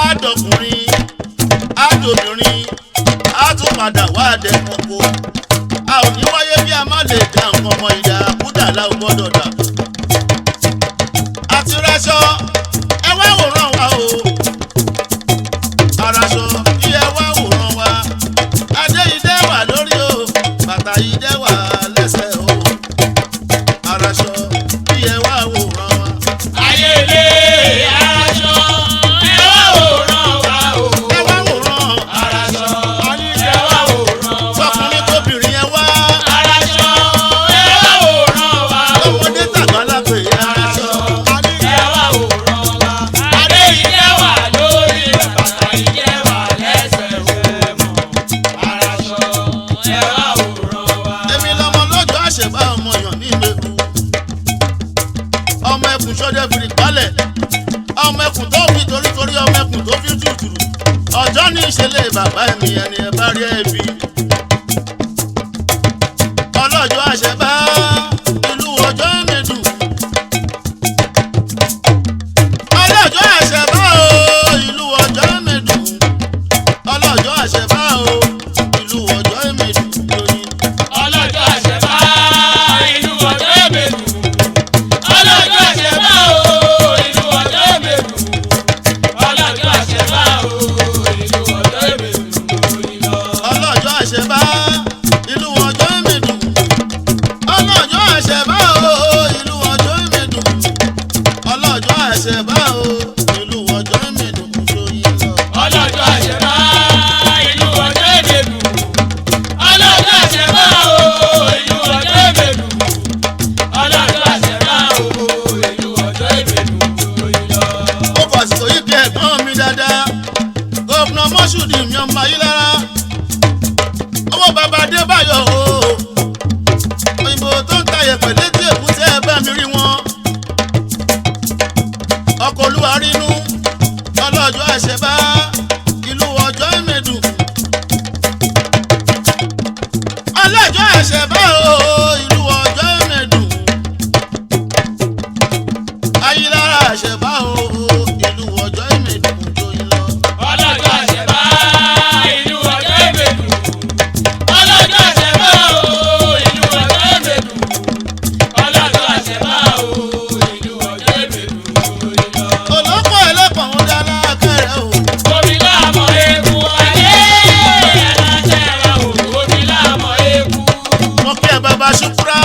àdọkùnrin àdòbìnrin á tún padà wá àdẹ̀kọ̀kọ̀ a ò ní wáyé bí a má lè dá nǹkan ọmọ ìyá kúdà láò gbọ́dọ̀ dà àti ráṣọ ẹ wá wòran wa o àràṣọ kí ẹ wá wòran wa adé yìí dẹ́ wà lórí o bàtà yìí dẹ́ wà lẹ́sẹ̀ o àràṣọ kí ẹ wá wòran wa. ayé ilé àràṣọ ẹ wá wòran wa o. ẹ wá wòran àràṣọ ẹ wá wòran wa. tọkùnrin tóbìnrin ẹ wá àràṣọ ẹ wá wòran wa o. ọmọdé tàgbàlagbè àràṣọ ẹ wá wòran wa. adé ìjẹ́ wà lórí bàtà ìjẹ́ wà lẹ́sẹ̀ wẹ̀mọ̀. àràṣọ ẹ wá wòran wa. èmi lọmọ lọ́jọ́ àṣẹ̀bá ọmọ yàn ní ìgbèkú ọmọ ẹkùn sọdẹ fìrì pálẹ̀ ọmọ ẹkùn tó fi torítorí ọmọ ẹkùn tó fi tùtùrù ọjọ́ ní ìṣẹ̀lẹ̀ bàbá mi ẹni ẹ bá rí ẹbí ọlọ́jọ́ àṣẹ̀bá ìlú ọjọ́ mẹ́dùn ọlọ́jọ́ àṣẹ̀bá o ìlú ọjọ́ mẹ́dùn ọlọ́jọ́ àṣẹ̀bá o ìlú ọjọ́ mẹ́dùn lóyún. ọlọ́jọ́ àṣẹ̀bá ìlú ọjọ́ èmèlú. ọlọ́jọ́ àṣẹ̀bá o ìlú ọjọ́ èmèlú. ọlọ́jọ́ àṣẹ̀bá o ìlú ọjọ́ èmèlú. ọlọ́jọ́ àṣẹ̀bá ìlú ọjọ́ mẹ́dùn ọlọ́jọ́ àṣẹ̀bá o ìlú ọjọ́ mẹ́dùn ọlọ́jọ́ àṣẹ̀bá o ìlú ọjọ́ mẹ́dùn lóyún lọ. ọlọ́jọ́ àṣẹ̀bá ìlú ọjọ́ èmèlú. ọlọ́jọ́ àṣẹ̀bá o ìlú ọjọ́ èmèlú. ọlọ́jọ́ àṣẹ̀bá o ìlú ọjọ́ èmèlú. ó fàṣìkò yìí kí ẹ̀gbọ́n mi dáadáa gómìnà mọ́ṣúdì mi ọmọ ayé lára owó bàbá adébáyọ̀ o òyìnbó tó ń ta yẹ̀pẹ̀ létí èkúté ẹ bá mi rí wọn ọkọ̀ olúwa rínú ọlọ́jọ́ àṣẹ̀bá ìlú ọjọ́ mẹ́dùn ọlọ́jọ́ àṣẹ̀bá o ìlú ọjọ́ mẹ́dùn ayélujára àṣẹ̀bá o ìlú ọjọ́ mẹ́dùn joyin lọ. ọlọ́jọ́ àṣẹ̀bá ìlú ọjọ́ èmèlú. ọlọ́jọ́ àṣẹ̀bá o ìlú ọjọ́ èmèlú. ọlọ́jọ́ àṣẹ̀bá o ìlú ọjọ́ èmèlú. olóko ẹlẹ́pọ̀n ń dá lákẹ́rẹ́ o. omi láàmọ̀ eku ayé ẹlẹ́sẹ̀ wa o. omi láàmọ̀ eku. mo kí ẹ bàbá ṣùkúrà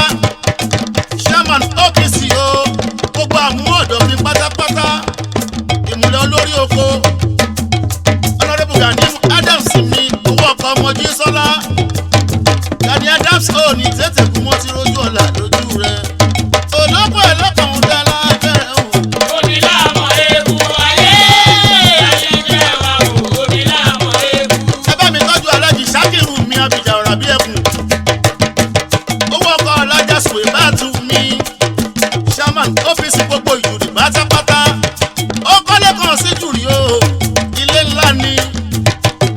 chairman OPC o gbogbo àmú ọ̀dọ́ mi pátápátá ìmùlẹ̀ olórí oko honourable Gani Adams mi owó ọkọ̀ ọmọ Jísọ́lá Gani Adams ò ní tètè kú mo ti rojú ọ̀la lójú rẹ̀ olóko ẹlẹ́pọ̀n ń dá lákẹ́rẹ́ o. omi láàmọ̀ eku ayé ẹlẹ́sẹ̀ wa o. omi láàmọ̀ eku. ẹ bá mi tọ́jú alájì Ṣákìrù mi abìjà ọ̀rà bí ẹkùn owó ọkọ̀ alájà sùwé bá tu mi chairman ọ́fíìsì gbogbo ìjòdì pátápátá ó kọ́lé kan sí jùrì o ilé ńlá ni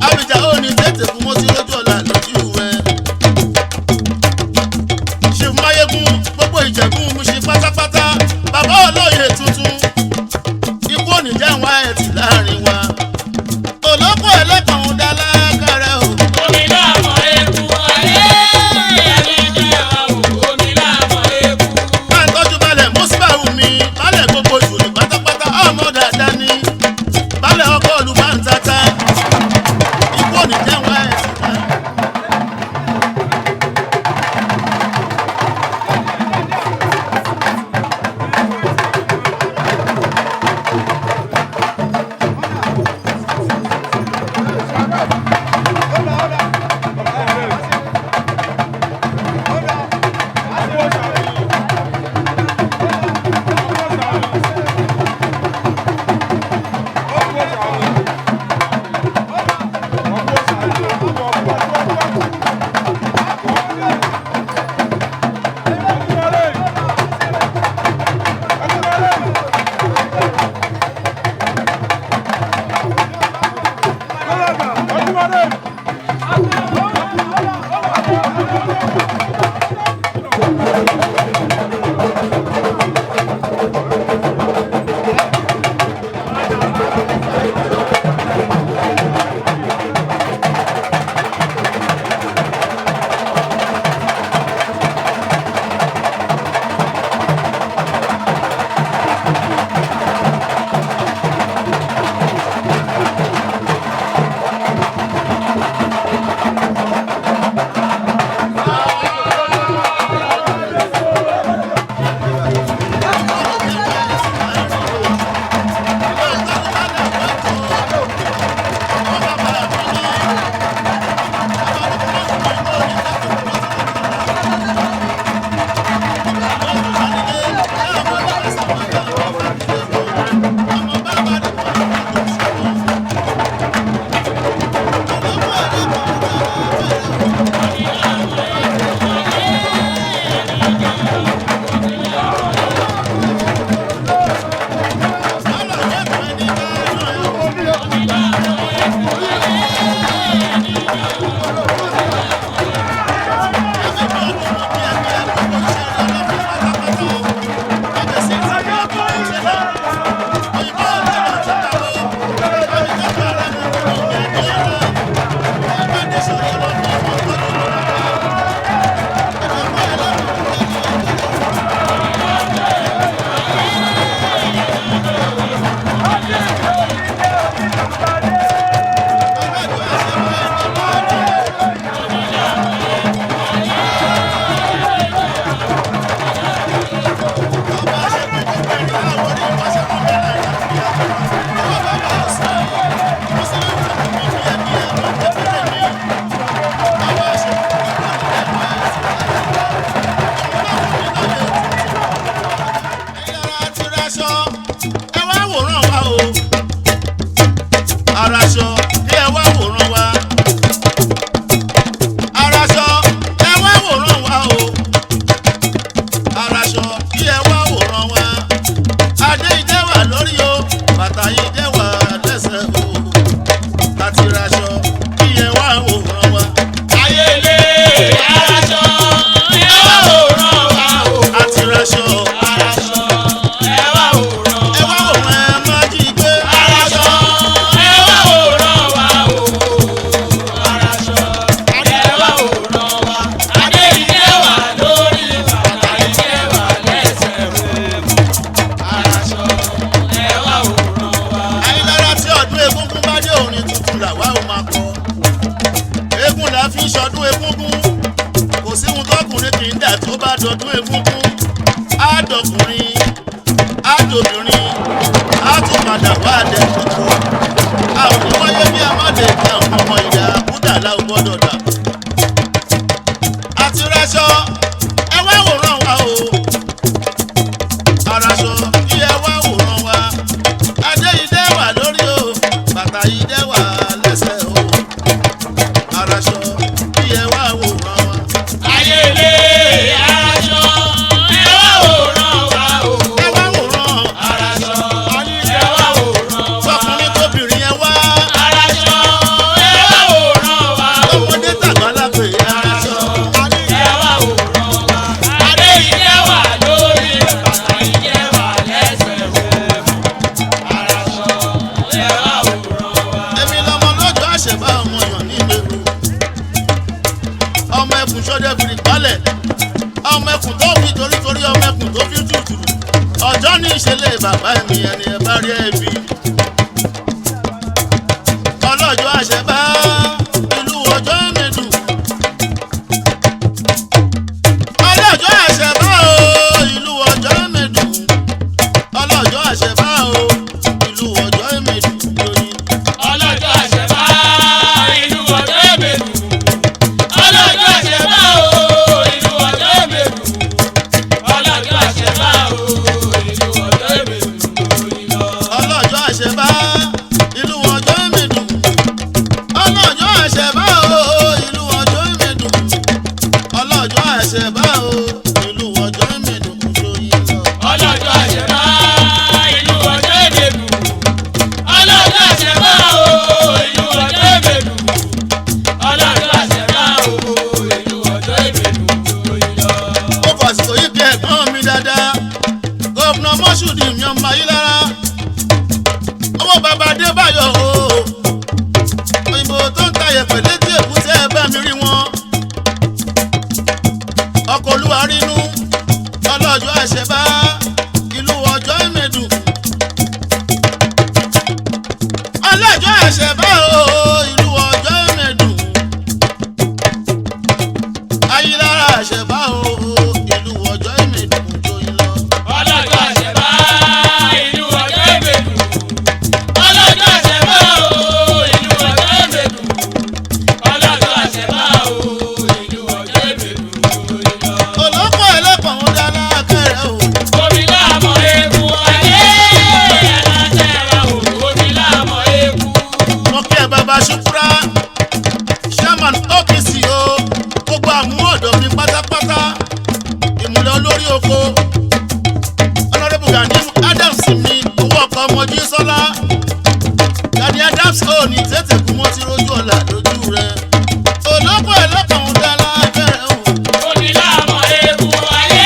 abìjà ò ní tètè fún mo ti lójú ọ̀la dọdún egúngún àdọkùnrin àdòbìnrin àtúpadà wà dẹkùnkùn àwọn oníwáyé bí amáde ní àwọn ọmọ ìyá búdàlá ò gbọ́dọ̀ dà àti rẹṣọ ẹ wá wòran wa o àràṣọ kí ẹ wá wòran wa adé yìí dẹ́ wà lórí o bàtà yìí dẹ́ wà lẹ́sẹ̀ o àràṣọ kí ẹ wá wòran wa. ayélé aṣọ ẹ wá wòran wa o. ẹ wá wòran aṣọ ẹ wá wòran wa. tọkùnrin tóbìnrin ẹ wá aṣọ ẹ wá wòran wa o. ọmọdé tàgbàlagbè àràṣọ ẹ wá wòran wa. adé ìjẹ́ wà lórí bàtà ìjẹ́ wà lẹ́sẹ̀ o. aṣọ ẹ wá wòran wa. èmi lọmọ lọ́jọ́ àṣẹ̀bá ọmọ yàn nílé ọmọ ẹkùn sọdẹ fìrì palẹ̀ ọmọ ẹkùn tó fi torítorí ọmọ ẹkùn tó fi tútù ọjọ́ ní ìṣẹ̀lẹ̀ bàbá mi ẹni ẹ bá rí ẹbí ọlọ́jọ́ àṣẹ̀bá ìlú ọjọ́ mẹ́dù ọlọ́jọ́ àṣẹ̀bá o ìlú ọjọ́ mẹ́dù ọlọ́jọ́ àṣẹ̀bá o ìlú ọjọ́ mẹ́dù lórí. ọlọ́jọ́ àṣẹ̀bá ìlú ọjọ́ èbèlú. ọlọ́jọ́ àṣẹ̀bá o ìlú ọjọ́ èbèlú. ọlọ́jọ́ àṣẹ̀bá o ìlú ọjọ́ èbèlú. ọlọ́jọ́ àṣẹ̀bá ìlú ọjọ́ mẹ́dù ọlọ́jọ́ àṣẹ̀bá o ìlú ọjọ́ mẹ́dù ọlọ́jọ́ àṣẹ̀bá o ìlú ọjọ́ mẹ́dù lóyún lọ. ọlọ́jọ́ àṣẹ̀bá ìlú ọjọ́ èbèlú. ọlọ́jọ́ àṣẹ̀bá o ìlú ọjọ́ èbèlú. ọlọ́jọ́ àṣẹ̀bá o ìlú ọjọ́ èbèlú. ó fàṣìkò yìí kí ẹ̀gbọ́n mi dáadáa gómìnà mọ́ṣúdì mi ọmọ ayé lára owó bàbá adébáyọ̀ o òyìnbó tó ń ta yẹ̀pẹ̀ létí èkúté ẹ bá mi rí wọn ọkọ̀ olúwa rínú ọlọ́jọ́ àṣẹ̀bá ìlú ọjọ́ mẹ́dù ọlọ́jọ́ àṣẹ̀bá o ìlú ọjọ́ mẹ́dù ayélujára àṣẹ̀bá o ìlú ọjọ́ mẹ́dù joyin lọ. ọlọ́jọ́ àṣẹ̀bá ìlú ọjọ́ èbèlú. ọlọ́jọ́ àṣẹ̀bá o ìlú ọjọ́ èbèlú. ọlọ́jọ́ àṣẹ̀bá o ìlú ọjọ́ èbèlú. olóko ẹlẹ́pọ̀ ń dáná kẹrẹ o. omi láàmọ̀ eku ayé aláṣẹ wa o. omi láàmọ̀ eku. mo kí ẹ bàbá ṣùkúrà chairman OPC o gbogbo àmú ọ̀dọ́ mi pátápátá ìmùlẹ̀ olórí oko honourable Gani Adams mi owó ọkọ̀ ọmọ jísọ́lá Gani Adams. Williams ò ní tètè kú mọ́ tí rojú ọ̀la lójú rẹ̀. Olóko ẹlẹ́kàn ń dá lábẹ́rẹ́ o. Onílàmọ̀ ewu ayé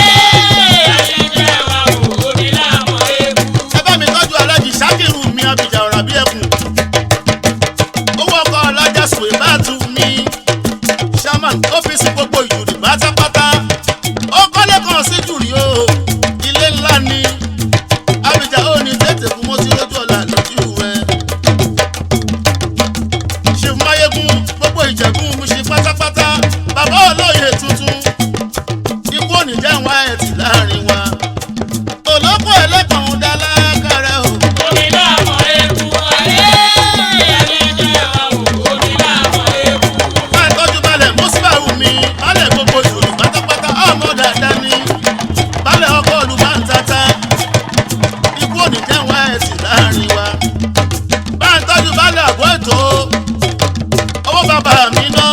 àṣìjẹ́ wa o. Onílàmọ̀ ewu. Ẹ bá mi tọ́jú Aláàjì Ṣákìrù mi Abìjà ọ̀rà bí ẹkùn. Owó ọkọ̀ ọlọ́jà sùwé bá tu mi. Chairman ọ́fíìsì gbogbo ìjòdì pátápátá. Ó kọ́lé kan sí jùrì o. Ilé ńlá ni. Abìjà ò ní tètè kú mọ́ tí rojú ọ̀la lójú rẹ̀. Ṣèmáyégún gbogbo Ìjẹ̀bú mú ṣe pátápátá. Bàbá olóyè tuntun. Ikú ò ní jẹ́ wá ẹ̀tì láàrin wa. Olóko ẹlẹ́kàn ń dá lákàrẹ́ o. Onílàmọ̀ ewu ayé àṣìjẹ́ wa o. Onílàmọ̀ ewu. Bá ń tọ́jú balẹ̀ Mùsùlùmí mi. Balẹ̀ gbogbo ìṣòro pátápátá. Ọmọ dáadáa ni. Balẹ̀ ọkọ̀ olùbántata. Ikú ò ní jẹ́ wá ẹ̀tì láàrin wa. Bá ń tọ́jú balẹ̀ àbọ̀ ètò. Owó bàbá mi ná.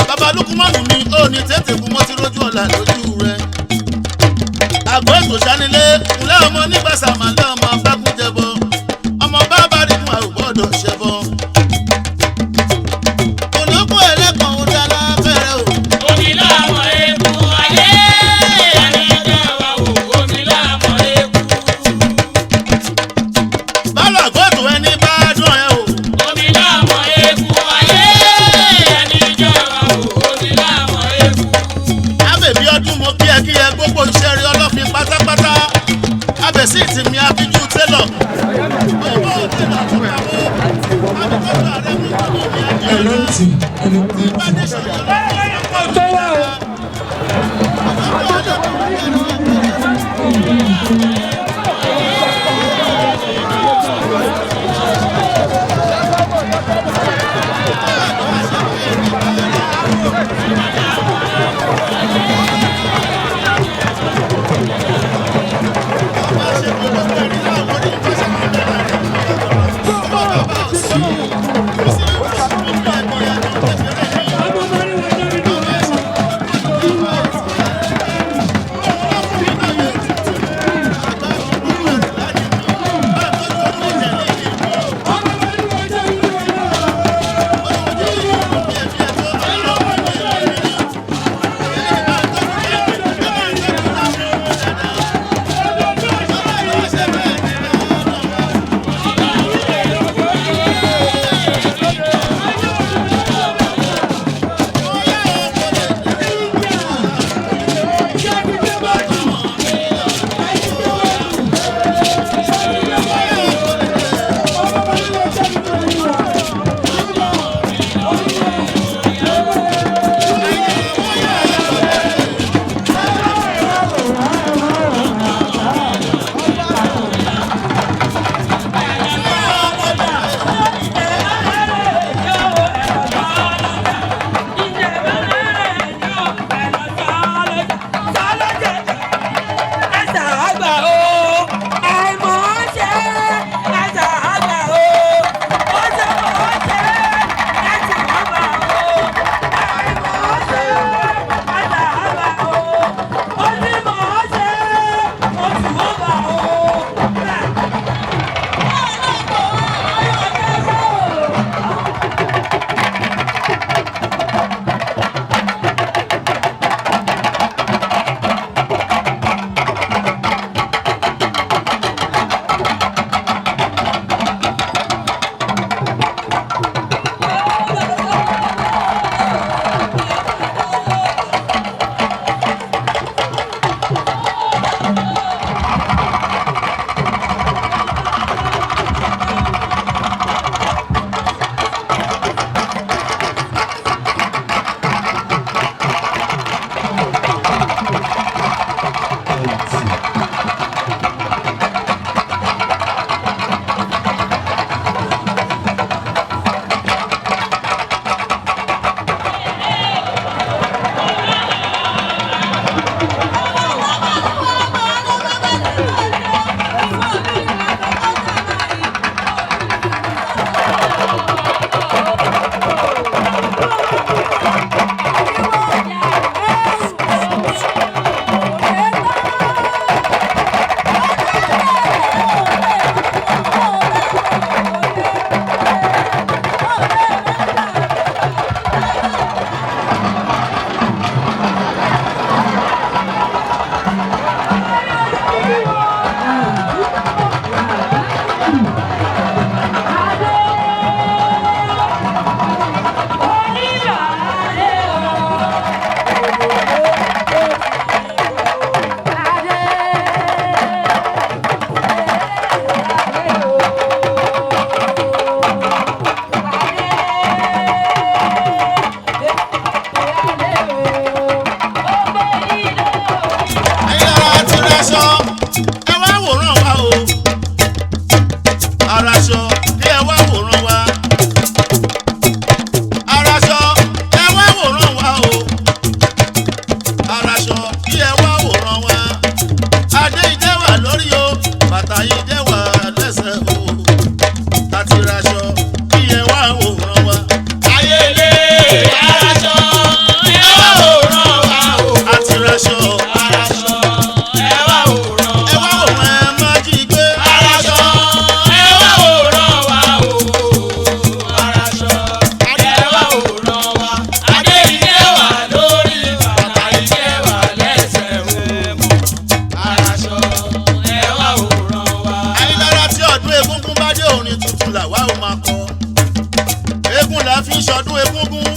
Bàbá Lukumanu mi ò ní tètè kú mọ́ tí rojú ọ̀la lójú rẹ̀. Àgọ́ ètò sanilé ńlẹ́ ọmọ nígbàsá màlẹ́ ọmọ abákúnjẹbọ. Ọmọ bàbá rí fún àwọn gbọ́dọ̀ ṣẹbọ. Olóko ẹlẹ́kàn ń dá lábẹ́rẹ́ o. Onílàmọ̀ ewu ayé àṣìjẹ́ wa o. Onílàmọ̀ ewu. Bálọ̀ àgọ́ ètò ẹni bá dùn ẹ o. Onílàmọ̀ ewu ayé àṣìjẹ́ wa o. Onílàmọ̀ ewu. Ábẹ̀bí ọdún mo kí ẹ gbogbo iṣẹ́ rí ọlọ́fin pátápátá. Ábẹ̀sí ìtìmí abíjú télọ̀. Owó télọ̀ tó kà mú. Abẹ́kọ̀tà rẹ̀ mú kí ní ẹ̀jẹ̀ rẹ̀. ẹlẹ́ntì ẹlẹ́ntì. Ìpàdé ṣàjọyọ̀ tó wà o. Thank you. làwa ò máa kọ. Eégún la fi ń ṣọdún egúngún.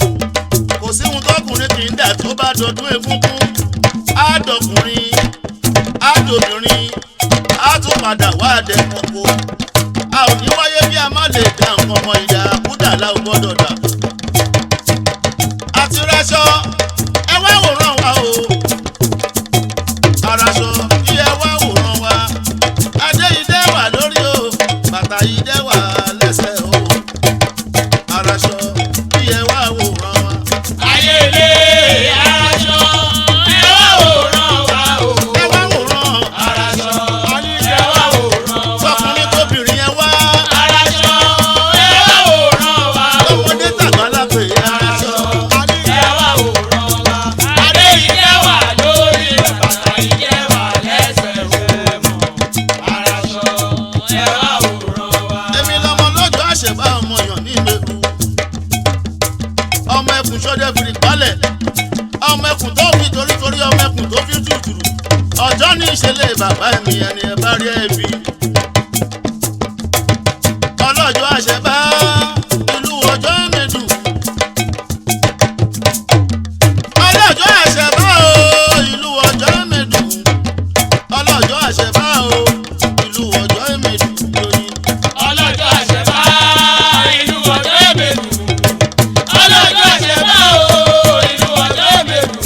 Kò sí ohun tọkùnrin kì í dà tó bá dọdún egúngún. Á dọkùnrin, á dòbìnrin, á tún padà wá dẹ̀kọ̀kọ̀. A ò ní wáyé bí a má lè dá nǹkan ọmọ ìyá kúdà la ò gbọ́dọ̀ dà. Àti rẹṣọ ẹ wá wòran wa o. Àràṣọ kí ẹ wá wòran wa. Adé yìí dẹ́ wà lórí o, bàtà yìí dẹ́ wà lẹ́sẹ̀ o. Àràṣọ kí ẹ wá wòran wa. ayé ilé aráṣọ ẹ wá wòran wa o. Ẹ wá wòran. Aráṣọ ẹ wá wòran wa. Sọkùnrin tóbìnrin ẹ wá. Aráṣọ ẹ wá wòran wa o. Ọmọdé tàgbàlá pè é àràṣọ. ẹ wá wòran wa. Adé ìjẹ́ wà lórí bàtà ìjẹ́ wà lẹ́sẹ̀ rẹ̀ mọ́. Aráṣọ ẹ wá wòran wa. Èmi lọmọ lọ́jọ́ àṣẹ̀bá ọmọ èèyàn ní ìmẹ̀kù. Ọmọ ẹkùn ṣọdẹ fìrì pálẹ̀. Ọmọ ẹkùn tó fi torítorí ọmọ ẹkùn tó fi tùtùrù. Ọjọ́ ní ìṣẹ̀lẹ̀ bàbá mi ẹni ẹ bá rí ẹbí. Ọlọ́jọ́ àṣẹ̀bá ìlú ọjọ́ mẹ́dù. Ọlọ́jọ́ àṣẹ̀bá o ìlú ọjọ́ mẹ́dù. Ọlọ́jọ́ àṣẹ̀bá o ìlú ọjọ́ mẹ́dù lóyún. Ọlọ́jọ́ àṣẹ̀bá ìlú ọjọ́ èbèlú. Ọlọ́jọ́ àṣẹ̀bá o ìlú ọjọ́ èbèlú.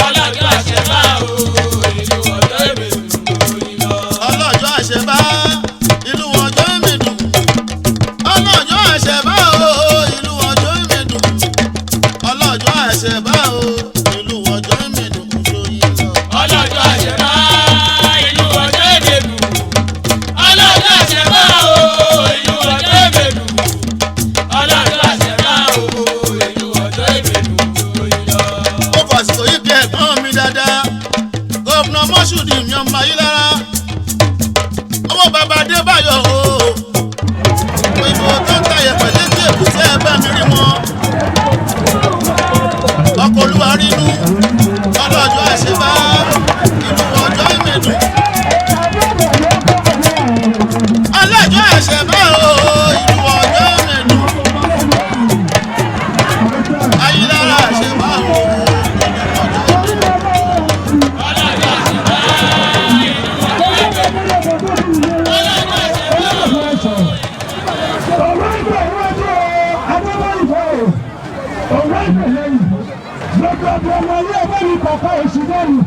Ọlọ́jọ́ àṣẹ̀bá o ìlú ọjọ́ èbèlú lórí lọ. Ọlọ́jọ́ àṣẹ̀bá ìlú ọjọ́ mẹ́dù. Ọlọ́jọ́ àṣẹ̀bá o ìlú ọjọ́ mẹ́dù. Ọlọ́jọ́ àṣẹ̀bá o ìlú ọjọ́ mẹ́dù lóyún lọ. Ọlọ́jọ́ àṣẹ̀bá ìlú ọjọ́ èbèlú. Ọlọ́jọ́ àṣẹ̀bá o ìlú ọjọ́ èbèlú. Ọlọ́jọ́ àṣẹ̀bá o ìlú ọjọ́ èbèlú lórí lọ. Ó fàsìkò yìí bí ẹ̀gbọ́n mi dáadáa. Gọ́vùnà Mọ́ṣúdì mi ọmọ ayé lára. Ọmọ bàbá Adébáyọ̀ o. Ìbò tó ń tayẹ̀ pẹ̀lú tí èkúté ẹ bá mi rí wọn. Ọkọ̀ olúwa rínú. Ọlọ́jọ́ àṣẹ̀bá ìlú ọjọ́ ìmẹ̀dù. Ọlọ́jọ́ àṣẹ̀bá o ìlú ọjọ́ ìmẹ̀dù. Ayélujára àṣẹ̀bá o ìlú ọjọ́ ìmẹ̀dù. Ọlọ́jọ́ àṣẹ̀bá Gbogbo ọmọ ilé ẹgbẹ́ mi kọ̀ọ̀kan oṣù lẹ́nu.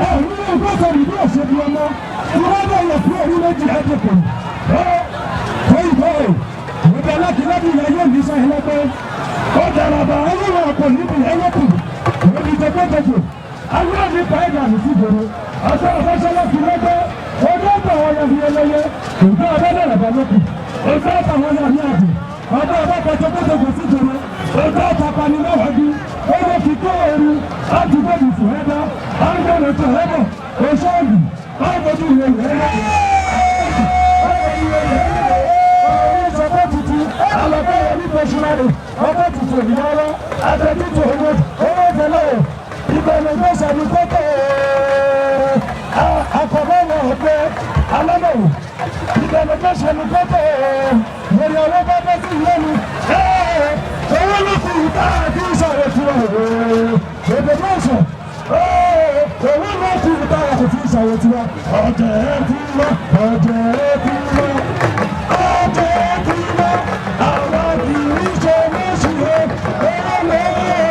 Ẹ̀rú ní ìgbésẹ̀ ìlú òṣèlú ọmọ. Ìwádìí ọ̀yọ̀ fún orí méjì ẹ̀dẹ̀kọ̀. Ó ìbò ìbò láti lọ́dún ilẹ̀ yóò ní sẹ́yìn lọ́gbẹ́. Ó dàrọ̀bà ayélujára ọkọ̀ níbi ẹ̀yẹ́kù. Òbí tẹ̀gbẹ́tẹ̀gbẹ̀. Ayélujára ní pàẹ́dà ní sígboro. Ọjọ́ ọ̀fẹ́sọ́lọ́ fi lọ́gbẹ́. Ojú ọ̀pọ̀ àwọn ọ̀yọ́ fi ẹlẹ́yẹ. Òjò ọ̀dọ́dọ̀ rẹ̀ bá lókù. Ojú ọ̀pọ̀ àwọn ọ̀yọ́ ní àbò. Ọjọ́ ọ̀dọ́ tẹ̀gbẹ́tẹ̀gbẹ̀ sígboro. Ojú ọ̀pọ̀ apanimẹ́wàá owó ti tó ooru láti bẹ́ẹ̀ni fún ẹ̀dá ángẹ́lẹ̀ tó ẹ̀bọ̀ oṣooṣù báyọ̀dún ìwé ìrẹ́lẹ̀ ọ̀rọ̀ tuntun alọ́bẹ̀rẹ̀ ní pẹ̀sùmárì ọkọ̀ tuntun ìyáwó àtẹ̀tùtù owó tẹ̀lẹ̀ ìbẹ̀rẹ̀ gbèsè ní kókó àkọ́bẹ̀rẹ̀ ọ̀pẹ alọ́bẹ̀rẹ̀ ìbẹ̀rẹ̀ gbèsè ní kókó lórí ọwọ́ bá bẹ́ sí ìlẹ́nu owó ló kù káàdì ìsàlẹ̀ fún ọ̀rọ̀ èdè mọ́sàn owó ló kù káàdì ìsàlẹ̀ fún ọ̀jẹ̀ ẹ̀kú lọ ọ̀jẹ̀ ẹ̀kú lọ ọ̀jẹ̀ ẹ̀kú lọ àwọn kì í ṣe méjì lọ owó ló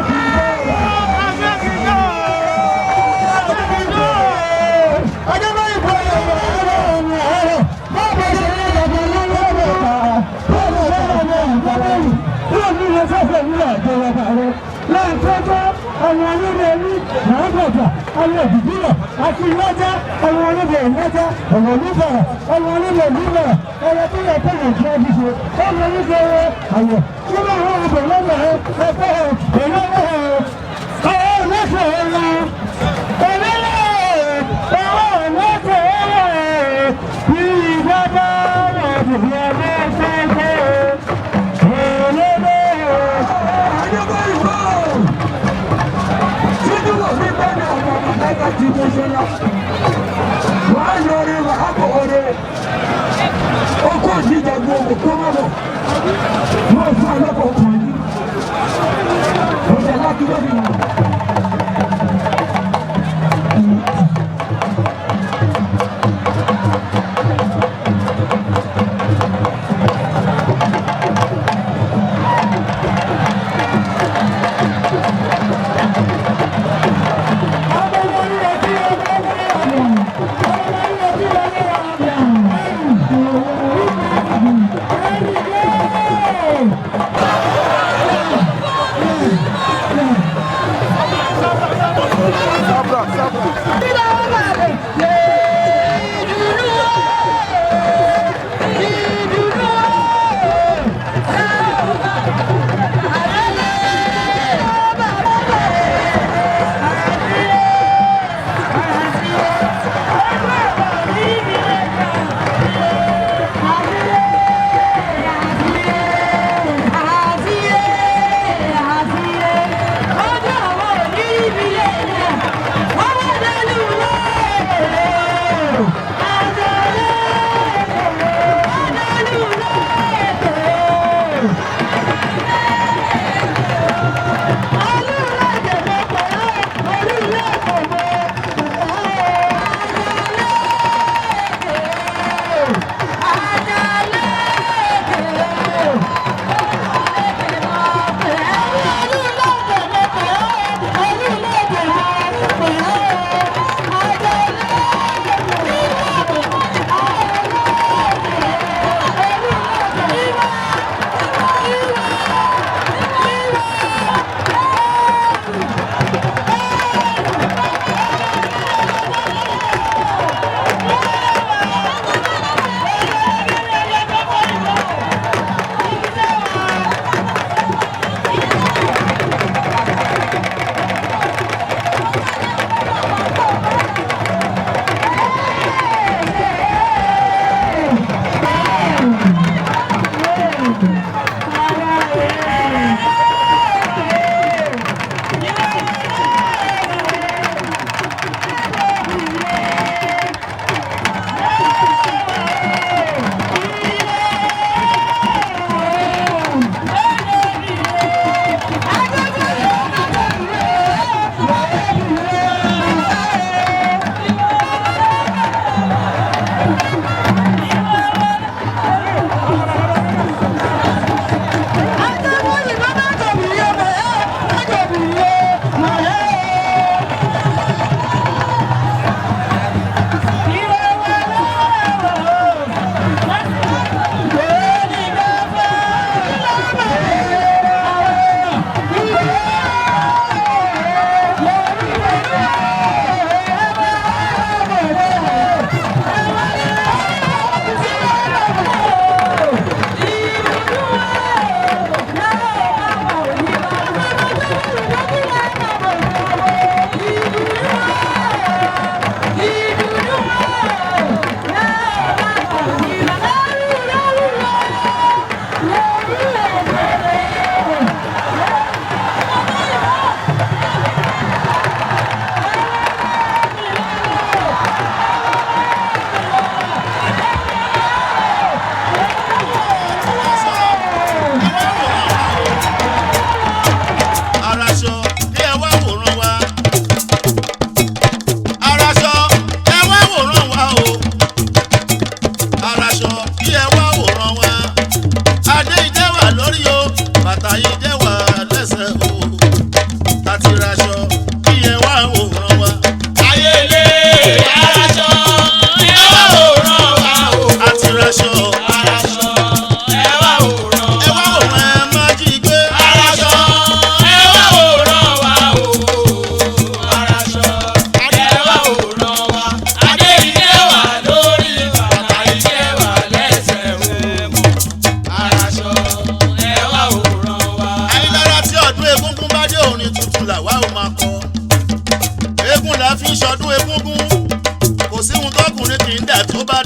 kù lọ. ọjọ́ kì í lọ ọjọ́ kì í lọ ọjọ́ bá ìbọn yọ̀wọ̀ ọ̀rọ̀ ọ̀rọ̀ bá bá ṣe ní ìdàgbà lọ́wọ́ ọ̀gá bá bá ṣe ní ọ̀gá lẹ́yìn ní ilé fẹ́fẹ́ nílẹ̀ ìjọba rẹ̀ láìpẹ́jọ́ àwọn olóde ní nàágbàjà àwọn òbíbílẹ̀ àti ìlọ́jà àwọn olóde ìlọ́jà àwọn olúbẹ̀rẹ̀ àwọn olóde ìlúbẹ̀rẹ̀ ẹ̀rọ tó yẹ kọ́nà ìjọ ìdíje ọmọ olóde rẹ̀ àwọ̀ nínú àwọn ọbẹ̀ lọ́wọ́ ẹgbẹ́ ìlọ́wọ́ ọwọ́ mẹ́fẹ̀ ẹ̀rọ onílẹ̀ ọwọ́ mẹ́fẹ̀ ẹ̀rọ bí ìjọba ọ̀dùnkún ọmọ ẹgbẹ́ Why sì jẹ̀bi owó kó má bọ̀ wọ́n fún ọlọ́pàá ọkùnrin ọ̀sẹ̀ láti lóbi wọn.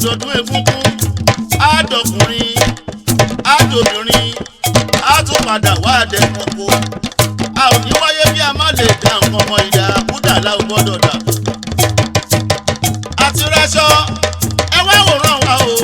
dọdún egúngún àdọkùnrin àdòbìnrin á tún padà wá àdẹkùnkù a ò ní wáyé bí a má lè dá nǹkan ọmọ ìdá kúdà láò gbọ́dọ̀ dà àti rẹṣọ ẹ wá wòran wa o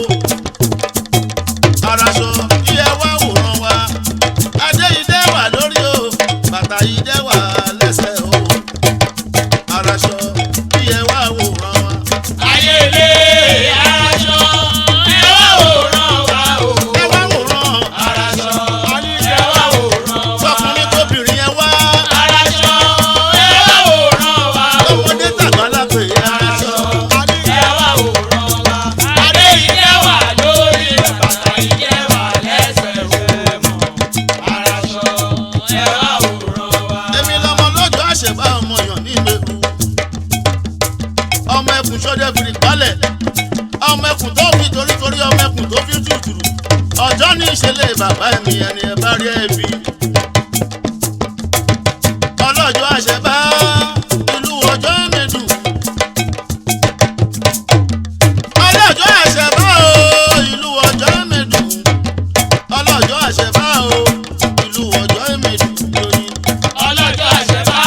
ṣe lé bàbá mi ẹni ẹ bá rí ẹbí. ọlọ́jọ́ àṣẹbá ìlú ọjọ́ mẹ́dùn. ọlọ́jọ́ àṣẹbá o ìlú ọjọ́ mẹ́dùn. ọlọ́jọ́ àṣẹbá o ìlú ọjọ́ mẹ́dùn lóyún. ọlọ́jọ́ àṣẹbá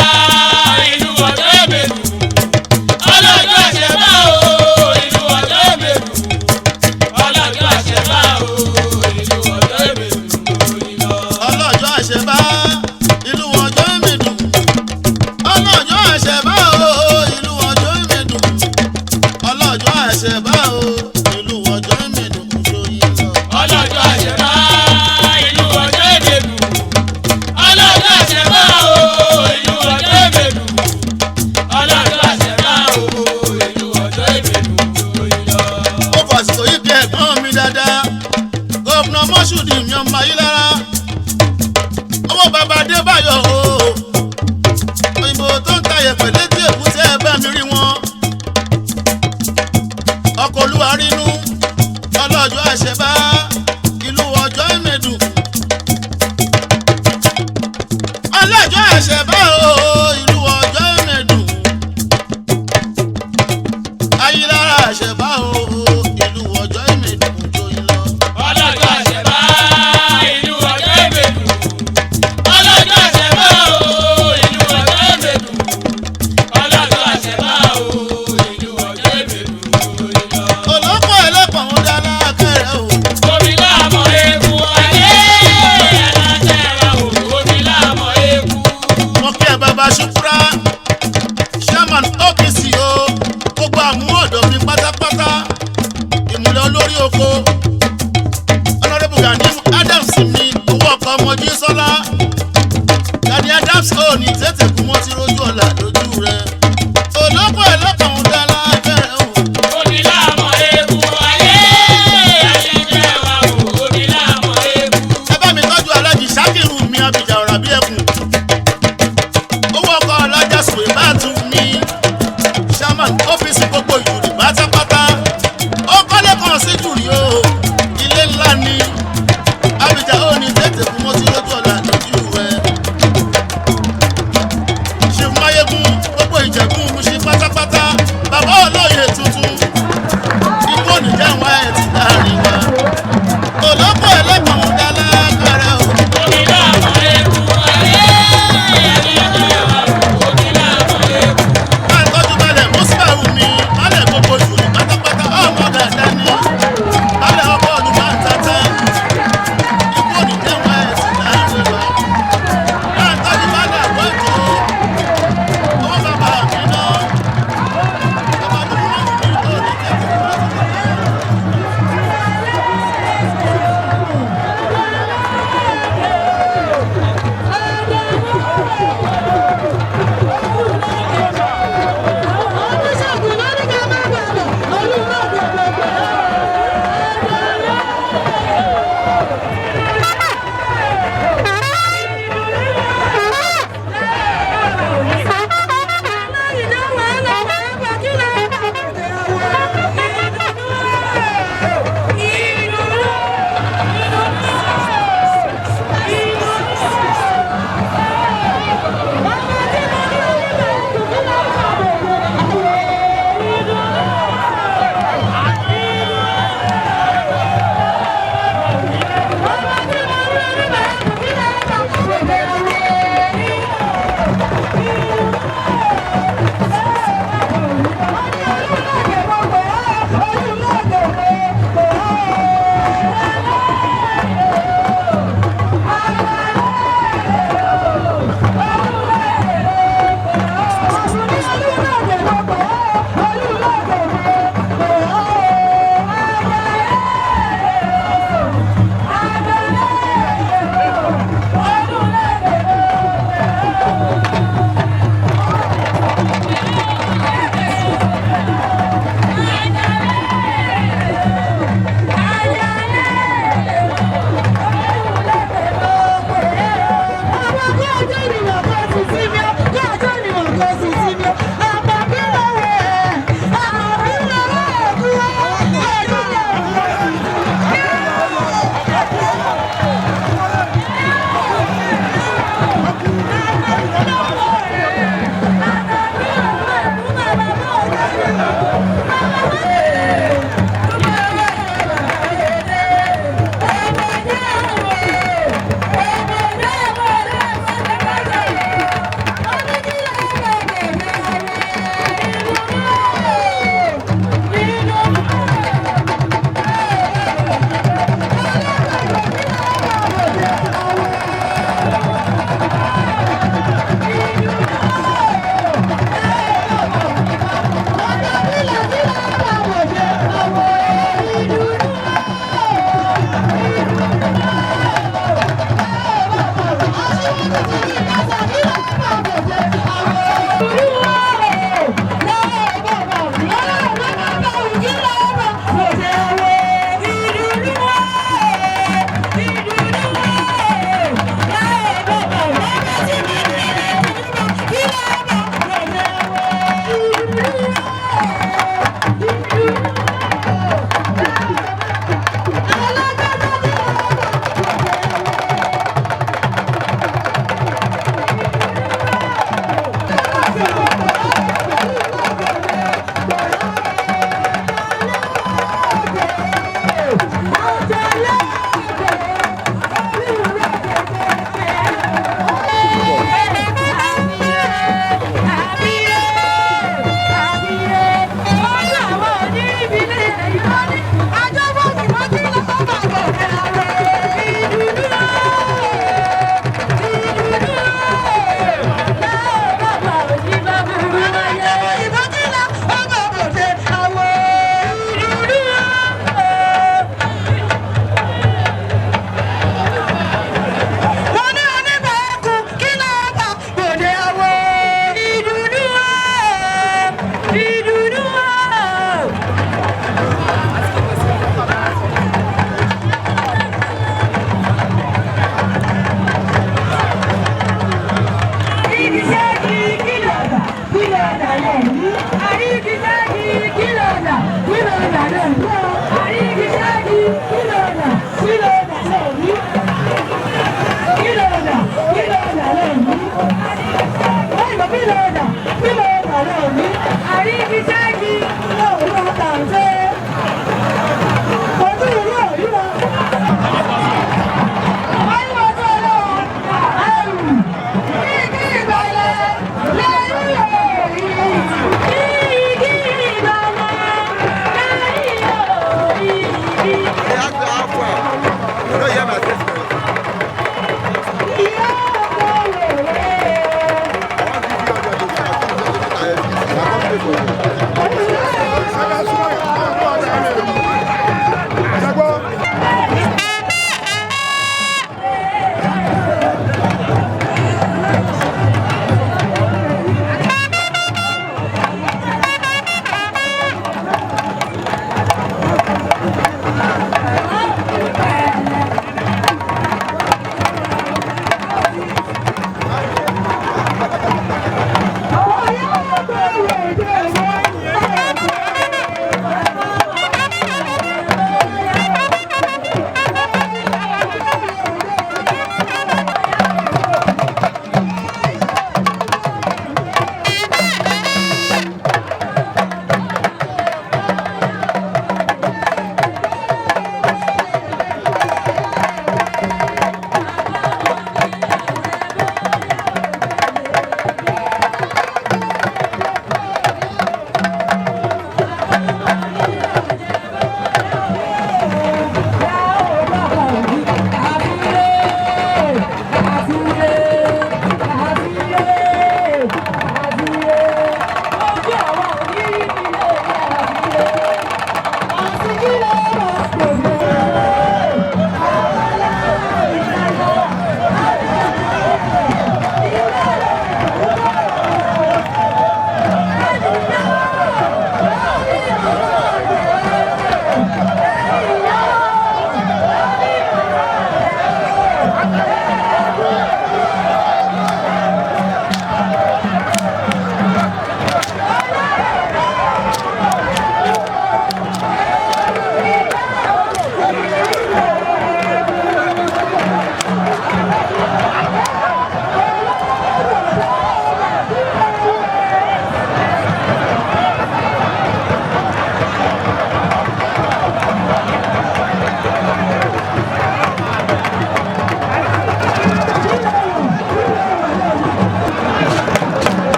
ìlú ọjọ́ mẹ́dùn. ọlọ́jọ́ àṣẹbá o ìlú ọjọ́ mẹ́dùn. ọlọ́jọ́ àṣẹbá o ìlú ọjọ́ mẹ́dùn lórí lọ. ọlọ́jọ́ àṣẹbá ìlú ọjọ́ mẹ́dùn. ọlọ́jọ́ àṣẹbá o ìlú ọjọ́ mẹ́dùn. ọlọ́jọ́ àṣẹbá o ìlú ọjọ́ mẹ́dùn lóyún lọ. ọlọ́jọ́ àṣẹbá ìlú ọjọ́ mẹ́dùn. ọlọ́jọ́ àṣẹbá o ìlú ọjọ́ mẹ́dùn. ọlọ́jọ́ àṣẹbá o ìlú ọjọ́ mẹ́dùn lórí lọ. ó fàṣìkò yìí bí ẹ̀gbọ́n mi dáadáa gómìnà mọ́ṣúdì mi ọmọ ayé lára ọmọ bàbá adébáyọ̀ o òyìnbó tó ń tayẹ̀ pẹ̀lẹ́ tí èkúté ẹ bá mi rí wọn ọkọ̀ olúwa rínú ọlọ́jọ́ àṣẹbá ìlú ọjọ́ mẹ́dùn. ọlọ́jọ́ àṣẹbá o ìlú ọjọ́ mẹ́dùn. ayélujára àṣẹbá o ìlú ọjọ́ mẹ́dùn lóyún lọ. ọlọ́jọ́ àṣẹbá ìlú ọjọ́ mẹ́dùn. ọlọ́jọ́ àṣẹbá o ìlú ọjọ́ mẹ́dùn. ọlọ́jọ́ àṣẹbá o ìlú ọjọ́ mẹ́dùn lórí lọ. olóko ẹlẹ́pọ̀ ń dá lákẹ́rẹ́ o. omi láàmọ̀ eku ayé aláṣẹ wa o. omi láàmọ̀ eku. mo kí ẹ bàbá ṣùkúrà chairman OPC o gbogbo àmú ọ̀dọ́ mi pátápátá ìmùlẹ̀ olórí oko honourable Gani Adams mi owó ọkọ̀ ọmọ Jísọ́lá Gani Adams ò ní tètè kú wọ́n ti rójú ọ̀la lójú rẹ̀ olóko ẹlẹ́pọ̀ ń dá lákẹ́rẹ́ o. omi láàmọ̀ eku ayé aláṣẹ wa o. omi láàmọ̀ eku. ẹ bá mi tọ́jú alájì Ṣákìrù mi abìjà ọ̀rà bí ẹkùn owó ọkọ̀ alájà sùwé bá tún mi chairman OPC gbogbo ìjòrè pátápátá ó kọ́lé kan sí jùrì o ilé ńlá ni abìjà ò ní tètè fún mọ́tí lójú ọ̀la lójú rẹ̀ ṣèmáyégún gbogbo ìjẹ̀bú mu ṣe pátápátá bàbá olóyè tuntun ikú òní jẹ́ àwọn ẹ̀ ti dárin wa olóko ẹlẹ́gbọ̀n ń dá lágbára o. omi láàmọ̀ eku ayé aláṣẹ wa o. omi láàmọ̀ eku. bá ń tọ́jú balẹ̀ mùsùlùmí mi balẹ̀ gbogbo ìjòyè pátápátá ọmọ dáadáa ni balẹ̀ ọkọ̀ ọdún máa ń tata ikú òní jẹ́ wọn ẹ̀ sì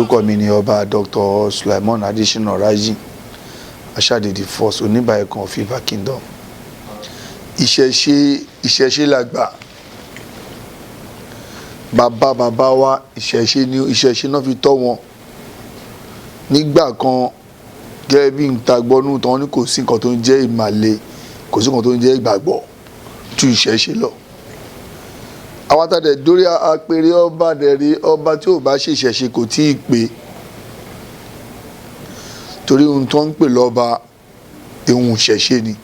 orúkọ mi ni ọba Dr. Sulaimon Adesina Raji Aṣadede First Oníbàákan of Iba Kingdom. Ìṣẹ̀ṣe làgbà, bàbá wa ìṣẹ̀ṣe náà fi tọ́ wọn nígbà kan. Gẹ́gẹ́ bí n ta gbọ́nú tán ní kò sí nǹkan tó ń jẹ́ ìmàle, kò sí nǹkan tó ń jẹ́ ìgbàgbọ́ ju ìṣẹ̀ṣe lọ. Àwọn tàdé dórí apèrè ọba dẹ̀rí ọba tí ò bá ṣe ìṣẹ̀ṣe kò tí ì pé, torí ohun tó ń pè lọ́ba ehun ìṣẹ̀ṣe ni.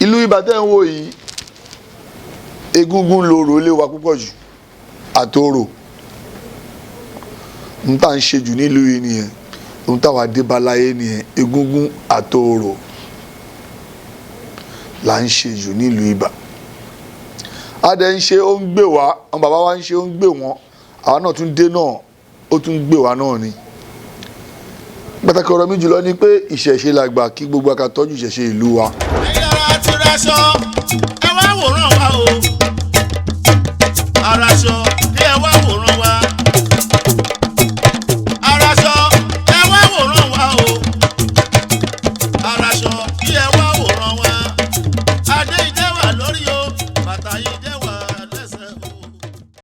Ìlú Ìbà tẹ́ ń wò yìí, egúngún lorò lé wa púpọ̀ jù àtòrò. N tá ń ṣe jù nílùú yìí nìyẹn, ohun táwa dé bá láyé nìyẹn, egúngún àtòrò là ń ṣe jù nílùú Ìbà. Adé ń ṣe ó ń gbé wa, àwọn bàbá wa ń ṣe ó ń gbé wọn, àwa náà tún dé náà ó tún gbé wa náà ni. Pàtàkì ọ̀rọ̀ mi jùlọ ni pé ìṣẹ̀ṣe làgbà, kí gbogbo aka tọ́jú ìṣẹ̀ṣe ìlú wa. ẹ̀yin lára ti rẹ́ṣọ́ ẹ wá wòran wa o.